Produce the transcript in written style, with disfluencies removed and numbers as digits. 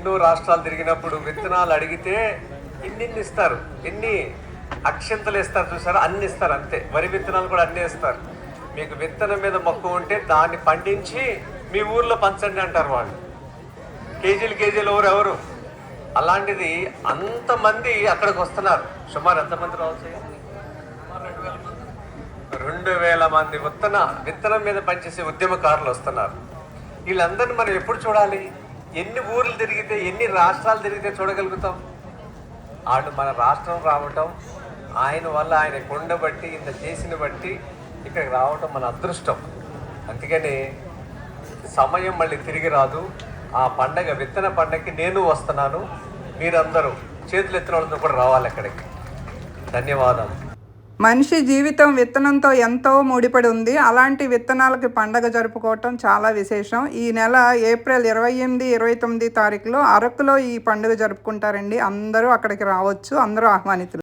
ఎన్నో రాష్ట్రాలు తిరిగినప్పుడు విత్తనాలు అడిగితే ఇన్ని ఇస్తారు, ఎన్ని అక్షంతలు ఇస్తారు చూసారా, అన్ని ఇస్తారు. అంతే, వరి విత్తనాలు కూడా అన్నీ ఇస్తారు. మీకు విత్తనం మీద మక్కువ ఉంటే దాన్ని పండించి మీ ఊర్లో పంచండి అంటారు వాళ్ళు. కేజీలు ఎవరు. అలాంటిది అంతమంది అక్కడికి వస్తున్నారు. సుమారు ఎంతమంది రావచ్చు? 2,000 మంది విత్తనం మీద పనిచేసే ఉద్యమకారులు వస్తున్నారు. వీళ్ళందరినీ మనం ఎప్పుడు చూడాలి? ఎన్ని ఊర్లు తిరిగితే, ఎన్ని రాష్ట్రాలు తిరిగితే చూడగలుగుతాం? వాళ్ళు మన రాష్ట్రం రావటం, ఆయన వల్ల ఆయన కొండ బట్టి, ఇంత చేసిన బట్టి ఇక్కడికి రావటం మన అదృష్టం. అందుకని సమయం మళ్ళీ తిరిగి రాదు. ఆ పండగ, విత్తన పండగకి నేను వస్తున్నాను. మీరందరూ చేతులు ఎత్తిన వాళ్ళతో కూడా రావాలి అక్కడికి. ధన్యవాదాలు. మనిషి జీవితం విత్తనంతో ఎంతో ముడిపడి ఉంది. అలాంటి విత్తనాలకి పండగ జరుపుకోవటం చాలా విశేషం. ఈ నెల ఏప్రిల్ 28, 29 తారీఖులో అరకులో ఈ పండుగ జరుపుకుంటారండి. అందరూ అక్కడికి రావచ్చు, అందరూ ఆహ్వానితులు.